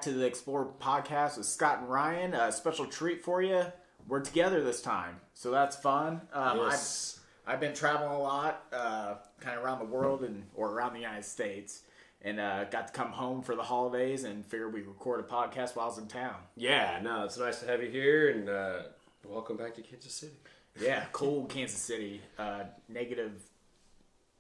To the Xplor podcast with Scott and Ryan. A special treat for you. We're together this time, so that's fun. Yes. I've been traveling a lot, kind of around the world or around the United States, and got to come home for the holidays and figured we'd record a podcast while I was in town. Yeah, no, it's nice to have you here, and welcome back to Kansas City. Yeah, cold Kansas City. Negative.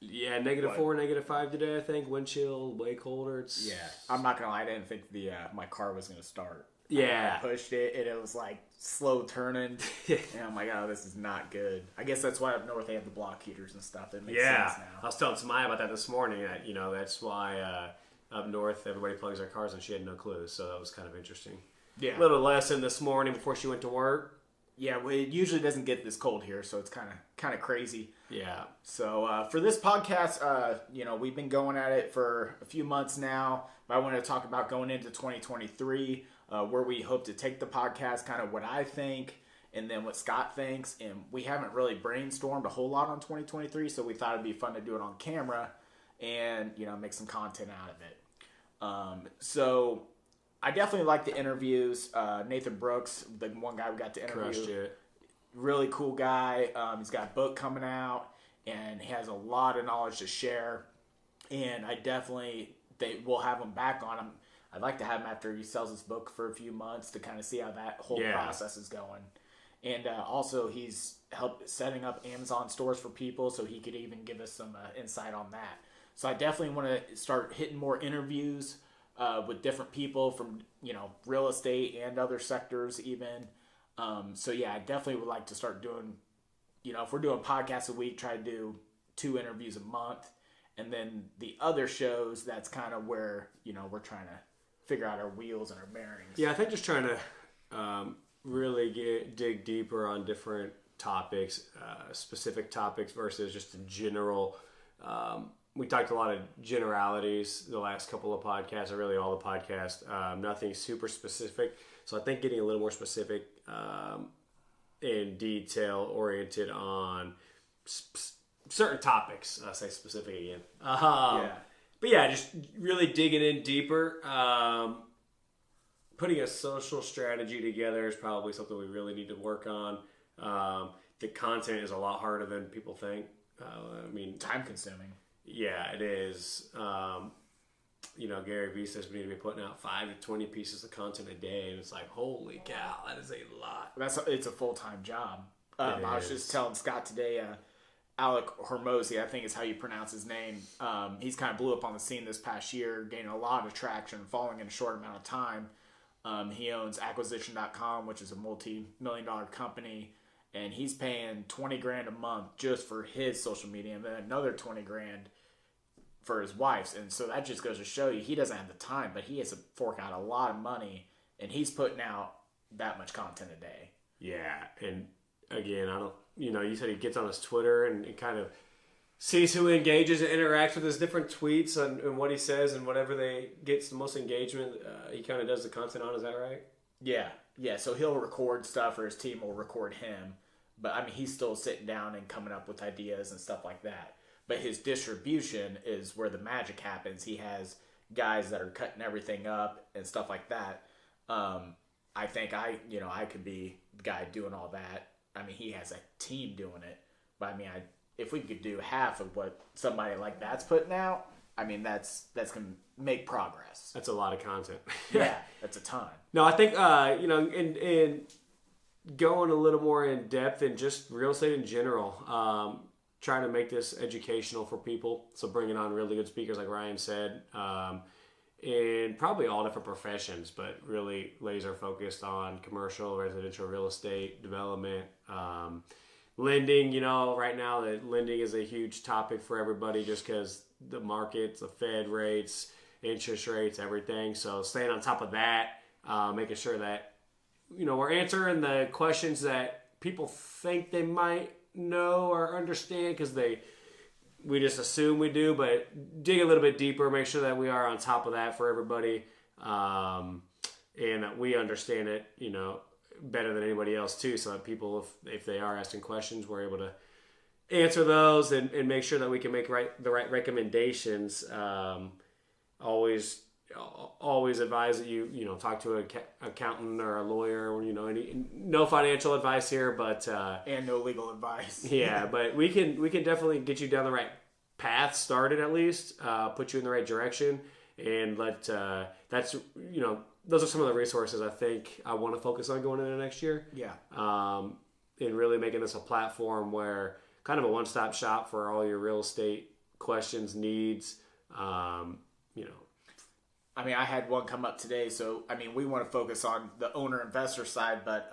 Yeah, -4, -5 today, I think. Wind chill, way colder. Yeah, I'm not gonna lie, I didn't think my car was gonna start. Yeah. I pushed it and it was like slow turning. And I'm like, oh, this is not good. I guess that's why up north they have the block heaters and stuff. It makes sense now. I was telling Samaya about that this morning. That's why up north everybody plugs their cars, and she had no clue. So that was kind of interesting. Yeah. Little lesson this morning before she went to work. Yeah, well, it usually doesn't get this cold here, so it's kind of crazy. Yeah. So for this podcast, we've been going at it for a few months now. But I wanted to talk about going into 2023, where we hope to take the podcast, kind of what I think, and then what Scott thinks. And we haven't really brainstormed a whole lot on 2023, so we thought it'd be fun to do it on camera and make some content out of it. So I definitely like the interviews. Nathan Brooks, the one guy we got to interview. Crushed it. Really cool guy. He's got a book coming out, and he has a lot of knowledge to share. And we'll have him back on him. I'd like to have him after he sells his book for a few months to kind of see how that whole process is going. And also, he's helped setting up Amazon stores for people, so he could even give us some insight on that. So I definitely want to start hitting more interviews with different people from, real estate and other sectors even. I definitely would like to start doing, if we're doing podcasts a week, try to do 2 interviews a month. And then the other shows, that's kind of where, we're trying to figure out our wheels and our bearings. Yeah, I think just trying to really dig deeper on different topics, specific topics versus just a general. We talked a lot of generalities the last couple of podcasts, or really all the podcasts. Nothing super specific. So I think getting a little more specific and detail oriented on certain topics. I say specific again. But yeah, just really digging in deeper. Putting a social strategy together is probably something we really need to work on. The content is a lot harder than people think. Time consuming. Yeah, it is. Gary Vee says we need to be putting out 5 to 20 pieces of content a day, and it's like, holy cow, that is a lot. It's a full-time job. I was just telling Scott today, Alec Hormozy, I think is how you pronounce his name. He's kind of blew up on the scene this past year, gaining a lot of traction, falling in a short amount of time. He owns acquisition.com, which is a multi-million-dollar company, and he's paying $20,000 a month just for his social media, and then another $20,000 for his wife's. And so that just goes to show you he doesn't have the time, but he has to fork out a lot of money, and he's putting out that much content a day. Yeah, and again, you said he gets on his Twitter and kind of sees who engages and interacts with his different tweets and what he says, and whatever gets the most engagement, he kind of does the content on. Is that right? Yeah. So he'll record stuff, or his team will record him. But he's still sitting down and coming up with ideas and stuff like that. But his distribution is where the magic happens. He has guys that are cutting everything up and stuff like that. I think I could be the guy doing all that. He has a team doing it. But if we could do half of what somebody like that's putting out, that's going to make progress. That's a lot of content. Yeah, that's a ton. No, I think, in going a little more in depth in just real estate in general, trying to make this educational for people. So bringing on really good speakers, like Ryan said, in probably all different professions, but really laser focused on commercial, residential real estate, development, lending. Right now that lending is a huge topic for everybody just because the markets, the Fed rates, interest rates, everything. So staying on top of that, making sure that, we're answering the questions that people think they might know or understand because we just assume we do, but dig a little bit deeper, make sure that we are on top of that for everybody, and that we understand it, better than anybody else too, so that people, if they are asking questions, we're able to answer those and make sure that we can make the right recommendations. Always always advise that you talk to an accountant or a lawyer, or no financial advice here, but and no legal advice. Yeah, but we can definitely get you down the right path, started at least, put you in the right direction, and that's those are some of the resources I think I want to focus on going into next year. Yeah. And really making this a platform where kind of a one-stop shop for all your real estate questions, needs. I mean, I had one come up today, so I mean, we want to focus on the owner-investor side, but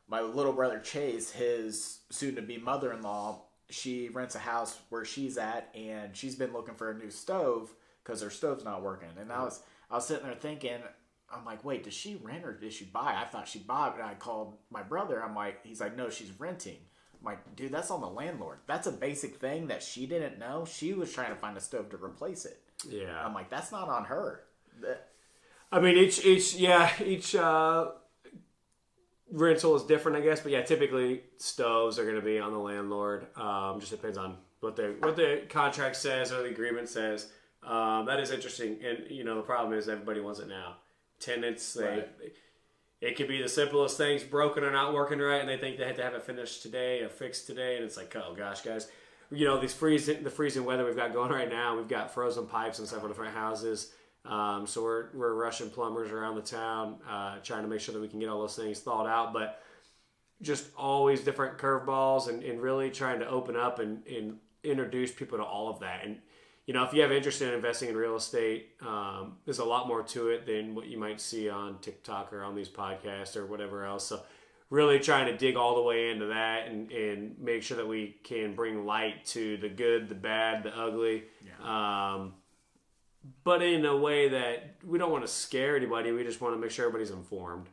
my little brother Chase, his soon-to-be mother-in-law, she rents a house where she's at, and she's been looking for a new stove because her stove's not working. And I was sitting there thinking, I'm like, wait, does she rent or did she buy? I thought she bought, and I called my brother. He's like, no, she's renting. I'm like, dude, that's on the landlord. That's a basic thing that she didn't know. She was trying to find a stove to replace it. Yeah. I'm like, that's not on her. I mean, each rental is different, I guess. But yeah, typically stoves are going to be on the landlord. Just depends on what the contract says or the agreement says. That is interesting. And, the problem is everybody wants it now. Tenants, it could be the simplest things, broken or not working right, and they think they have to have it finished today or fixed today. And it's like, oh, gosh, guys. The freezing weather we've got going right now, we've got frozen pipes in several different houses. So we're rushing plumbers around the town, trying to make sure that we can get all those things thawed out. But just always different curveballs and really trying to open up and introduce people to all of that. And, if you have interest in investing in real estate, there's a lot more to it than what you might see on TikTok or on these podcasts or whatever else. So really trying to dig all the way into that and make sure that we can bring light to the good, the bad, the ugly. Yeah. But in a way that we don't want to scare anybody. We just want to make sure everybody's informed.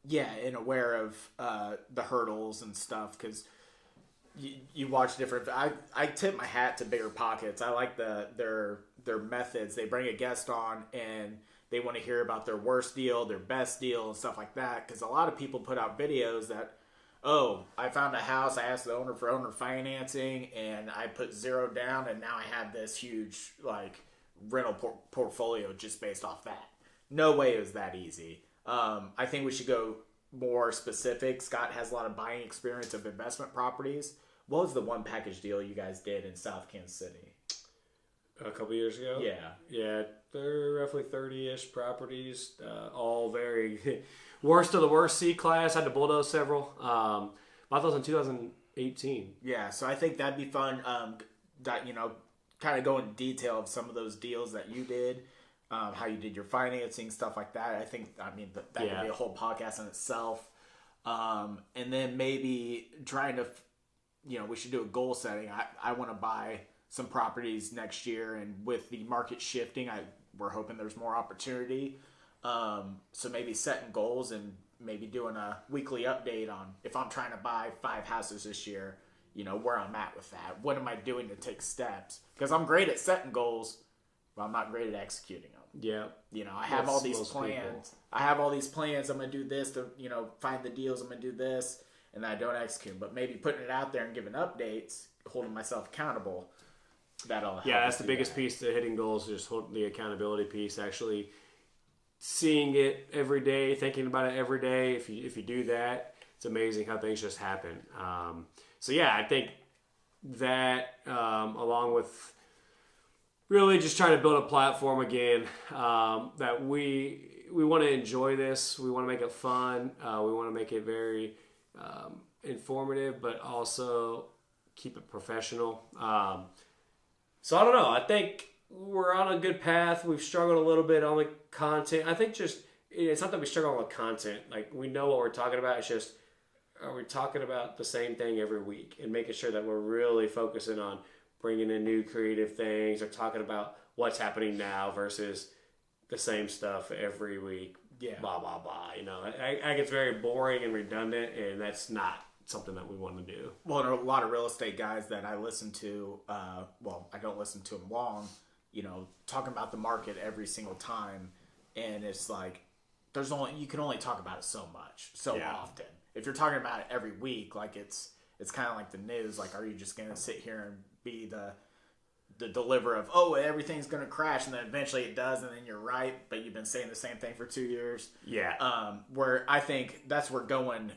Yeah, and aware of the hurdles and stuff, because you watch different. I tip my hat to Bigger Pockets. I like their methods. They bring a guest on and they want to hear about their worst deal, their best deal, and stuff like that. Because a lot of people put out videos that, oh, I found a house, I asked the owner for owner financing, and I put $0 down, and now I have this huge rental portfolio just based off that. No way it was that easy. I think we should go more specific. Scott has a lot of buying experience of investment properties. What was the one package deal you guys did in South Kansas City? A couple years ago? Yeah. They're roughly 30-ish properties, all very worst of the worst C-class. Had to bulldoze several. Bought those in 2018. Yeah, so I think that'd be fun. Kind of go into detail of some of those deals that you did, how you did your financing, stuff like that. I mean, that could be a whole podcast in itself. And then maybe trying to, we should do a goal setting. I want to buy some properties next year, and with the market shifting, we're hoping there's more opportunity. So maybe setting goals and maybe doing a weekly update on if I'm trying to buy 5 houses this year, where I'm at with that. What am I doing to take steps? Because I'm great at setting goals, but I'm not great at executing them. Yeah. I have all these plans. I have all these plans. I'm going to do this to, find the deals. I'm going to do this, and then I don't execute. But maybe putting it out there and giving updates, holding myself accountable, that'll help. Yeah, that's the biggest piece to hitting goals, is just the accountability piece, actually seeing it every day, thinking about it every day. If you do that, it's amazing how things just happen. So yeah, I think that along with really just trying to build a platform again, that we want to enjoy this. We want to make it fun. We want to make it very informative, but also keep it professional. So I don't know. I think we're on a good path. We've struggled a little bit on the content. I think it's not that we struggle with content. Like, we know what we're talking about. It's just, are we talking about the same thing every week, and making sure that we're really focusing on bringing in new creative things, or talking about what's happening now versus the same stuff every week. Yeah. Blah, blah, blah. I get very boring and redundant, and that's not something that we want to do. Well, and a lot of real estate guys that I listen to, I don't listen to them long, talking about the market every single time. And it's like, you can only talk about it so much, often. If you're talking about it every week, like it's kind of like the news. Like, are you just going to sit here and be the deliver of, oh, everything's going to crash, and then eventually it does, and then you're right, but you've been saying the same thing for 2 years. Yeah. Where I think that's where going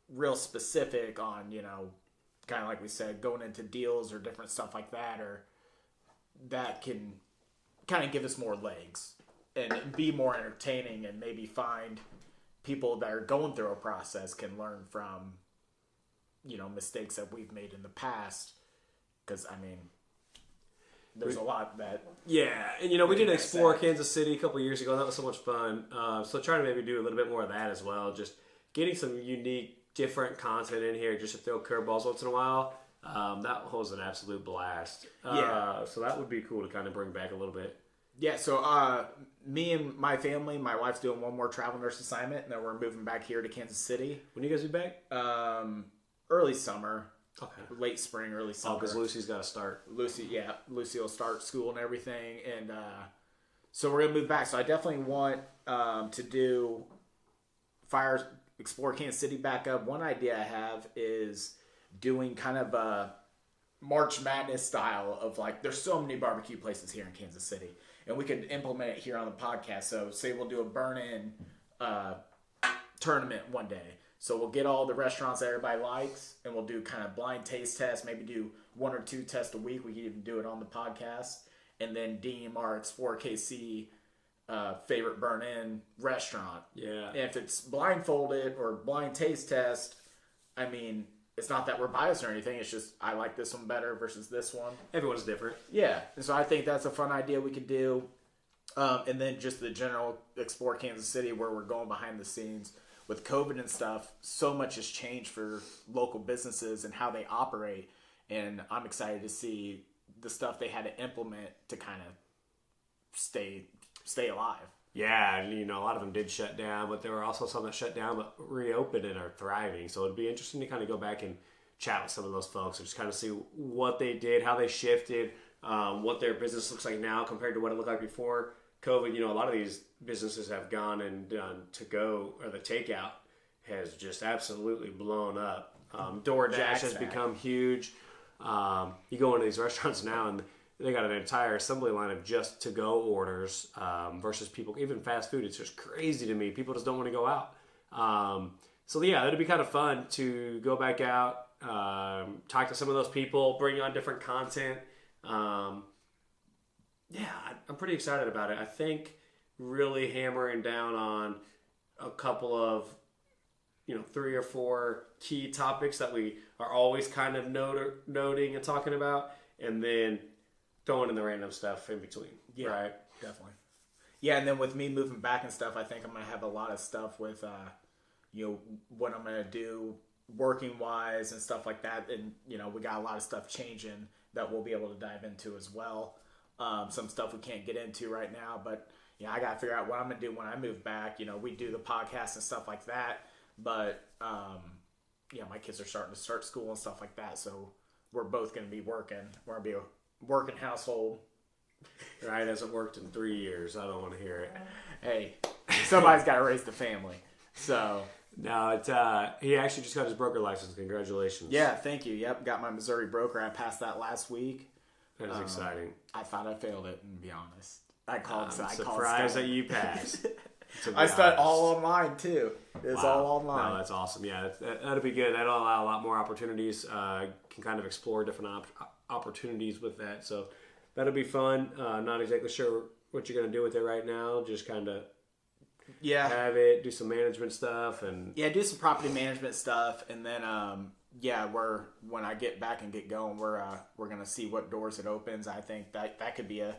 real specific on, kind of like we said, going into deals or different stuff like that, or that can kind of give us more legs and be more entertaining, and maybe find people that are going through a process can learn from, mistakes that we've made in the past. Because, there's a lot that... Yeah, and we did Xplor Kansas City a couple years ago, and that was so much fun. So trying to maybe do a little bit more of that as well. Just getting some unique, different content in here just to throw curveballs once in a while. That was an absolute blast. So that would be cool to kind of bring back a little bit. Yeah, so me and my family, my wife's doing one more travel nurse assignment, and then we're moving back here to Kansas City. When do you guys be back? Early summer. Okay. Late spring, early summer. Oh, because Lucy's got to start. Lucy will start school and everything, and so we're gonna move back. So I definitely want to do Xplor Kansas City back up. One idea I have is doing kind of a March Madness style of, like, there's so many barbecue places here in Kansas City, and we could implement it here on the podcast. So say we'll do a burn-in tournament one day. So we'll get all the restaurants that everybody likes, and we'll do kind of blind taste tests, maybe do 1 or 2 tests a week. We can even do it on the podcast, and then deem our Xplor KC favorite burn-in restaurant. Yeah. And if it's blindfolded or blind taste test, it's not that we're biased or anything. It's just I like this one better versus this one. Everyone's different. Yeah. And so I think that's a fun idea we could do. And then just the general Xplor Kansas City, where we're going behind the scenes. With COVID and stuff, so much has changed for local businesses and how they operate. And I'm excited to see the stuff they had to implement to kind of stay alive. Yeah, and a lot of them did shut down, but there were also some that shut down but reopened and are thriving. So it'd be interesting to kind of go back and chat with some of those folks and just kind of see what they did, how they shifted, what their business looks like now compared to what it looked like before COVID. A lot of these businesses have gone and done to go, or the takeout has just absolutely blown up. DoorDash has become huge. You go into these restaurants now and they got an entire assembly line of just to-go orders versus people, even fast food. It's just crazy to me. People just don't want to go out. So yeah, it'd be kind of fun to go back out, talk to some of those people, bring on different content. Yeah, I'm pretty excited about it. I think really hammering down on a couple of, 3 or 4 key topics that we are always kind of noting and talking about, and then throwing in the random stuff in between. Yeah, right? Definitely. Yeah, and then with me moving back and stuff, I think I'm going to have a lot of stuff with, what I'm going to do working-wise and stuff like that. And, we got a lot of stuff changing that we'll be able to dive into as well. Some stuff we can't get into right now, but I got to figure out what I'm going to do when I move back. We do the podcast and stuff like that, but my kids are starting to start school and stuff like that, so we're both going to be working. We're going to be a working household. Right, hasn't worked in 3 years. I don't want to hear it. Hey, somebody's got to raise the family. So no, it's he actually just got his broker license. Congratulations. Yeah, thank you. Yep, got my Missouri broker. I passed that last week. That is exciting. I thought I failed it, and to be honest, I called. I'm surprised that you passed. I studied all online too. It's all online. No, that's awesome. Yeah, that'll be good. That'll allow a lot more opportunities. Can kind of explore different opportunities with that. So that'll be fun. Not exactly sure what you're going to do with it right now. Just kind of have it, do some management stuff, and do some property management stuff, and then when I get back and get going, we're gonna see what doors it opens. I think that could be a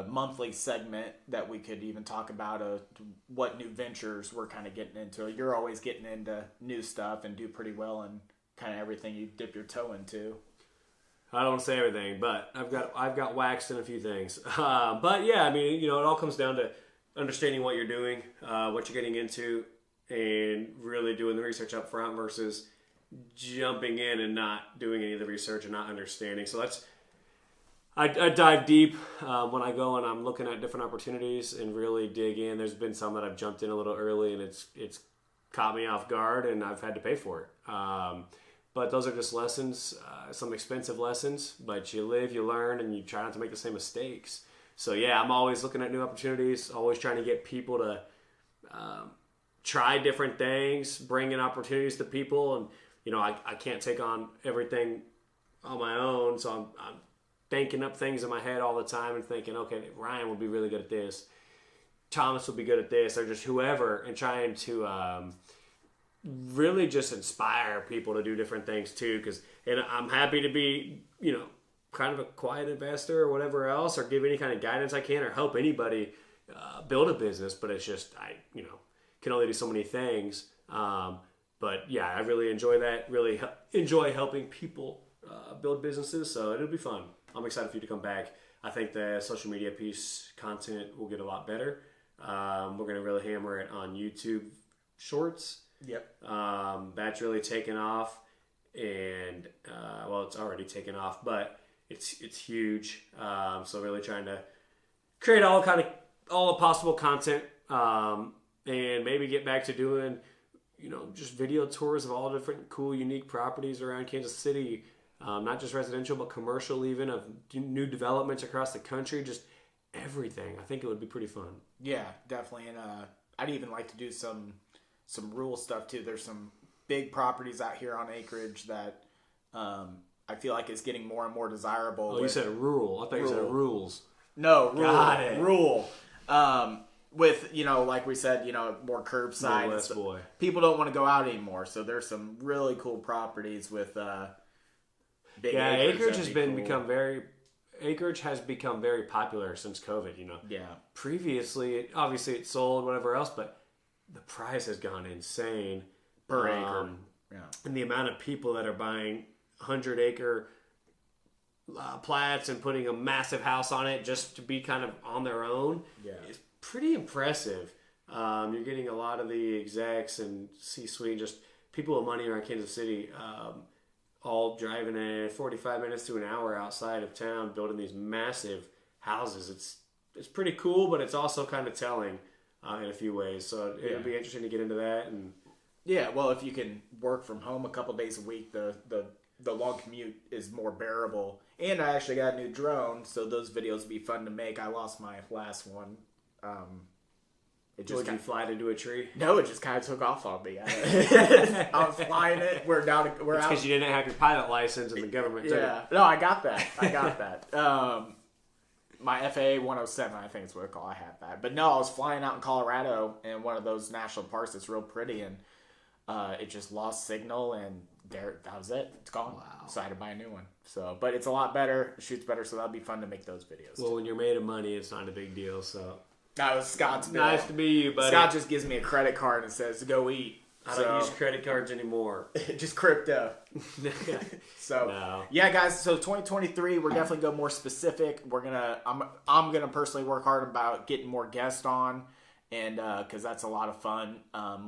monthly segment that we could even talk about what new ventures we're kind of getting into. You're always getting into new stuff and do pretty well in kind of everything you dip your toe into. I don't want to say everything, but I've got waxed in a few things. But yeah, it all comes down to understanding what you're doing, what you're getting into, and really doing the research up front versus jumping in and not doing any of the research and not understanding. So I dive deep when I go and I'm looking at different opportunities and really dig in. There's been some that I've jumped in a little early and it's caught me off guard and I've had to pay for it. But those are just lessons, some expensive lessons. But you live, you learn, and you try not to make the same mistakes. So yeah, I'm always looking at new opportunities, always trying to get people to try different things, bring in opportunities to people. And, you know, I can't take on everything on my own. So I'm thinking up things in my head all the time and thinking, okay, Ryan would be really good at this. Thomas would be good at this, or just whoever, and trying to really just inspire people to do different things too. And I'm happy to be, you know, kind of a quiet investor or whatever else, or give any kind of guidance I can, or help anybody build a business. But it's just, I, you know, can only do so many things. But yeah, I really enjoy that. Really enjoy helping people build businesses. So it'll be fun. I'm excited for you to come back. I think the social media piece content will get a lot better. We're going to really hammer it on YouTube Shorts. Yep. That's really taken off, and well, it's already taken off, but it's huge. So really trying to create all the possible content, and maybe get back to doing, you know, just video tours of all different cool, unique properties around Kansas City. Not just residential, but commercial, even of new developments across the country. Just everything. I think it would be pretty fun. Yeah, definitely. And I'd even like to do some rural stuff too. There's some big properties out here on acreage that I feel like is getting more and more desirable. Oh, you said rural. I thought you said rules. No, rural. Got it. Rural. With, you know, like we said, you know, more curbside. Midwest boy. People don't want to go out anymore. So there's some really cool properties with big acreage acreage has become very popular since COVID, you know. Yeah. Previously, obviously it sold, whatever else, but the price has gone insane per acre. Yeah. And the amount of people that are buying 100-acre plats and putting a massive house on it just to be kind of on their own is pretty impressive. You're getting a lot of the execs and C-suite, just people with money around Kansas City, all driving in 45 minutes to an hour outside of town, building these massive houses. It's pretty cool, but it's also kind of telling in a few ways. So it'll be interesting to get into that. And yeah, well, if you can work from home a couple days a week, the long commute is more bearable. And I actually got a new drone, so those videos will be fun to make. I lost my last one. Did you fly it into a tree? No, it just kind of took off on me. I was flying it. We're out. Because you didn't have your pilot license and the government took it. No, I got that. My FAA 107, I think is what it's called. I have that. But no, I was flying out in Colorado in one of those national parks that's real pretty, and it just lost signal, and that was it. It's gone. Wow. So I had to buy a new one. So, but it's a lot better. It shoots better, so that'll be fun to make those videos. Well, when you're made of money, it's not a big deal, so... That was Scott's bill. Nice to meet you, buddy. Scott just gives me a credit card and says, go eat. I don't use credit cards anymore. Just crypto. So, no. Yeah, guys. So 2023, we're definitely go more specific. I'm gonna personally work hard about getting more guests on, and because that's a lot of fun,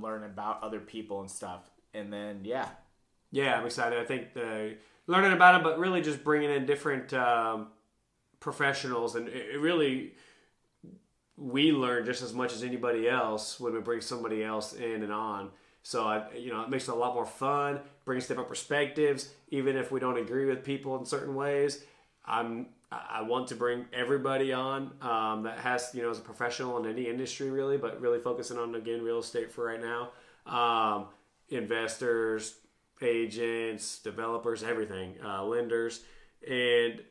learning about other people and stuff. And then yeah, I'm excited. I think learning about them, but really just bringing in different professionals, and it really. We learn just as much as anybody else when we bring somebody else in and on. So, it makes it a lot more fun, brings different perspectives, even if we don't agree with people in certain ways. I want to bring everybody on that has, as a professional in any industry really, but really focusing on, again, real estate for right now. Investors, agents, developers, everything, lenders, and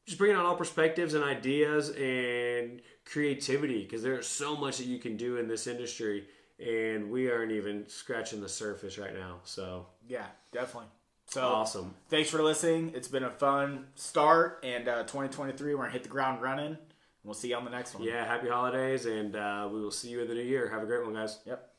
just bringing on all perspectives and ideas and creativity, because there's so much that you can do in this industry, and we aren't even scratching the surface right now. So yeah, definitely. So awesome. Thanks for listening. It's been a fun start, and 2023 we're gonna hit the ground running. We'll see you on the next one. Yeah, happy holidays, and we will see you in the new year. Have a great one, guys. Yep.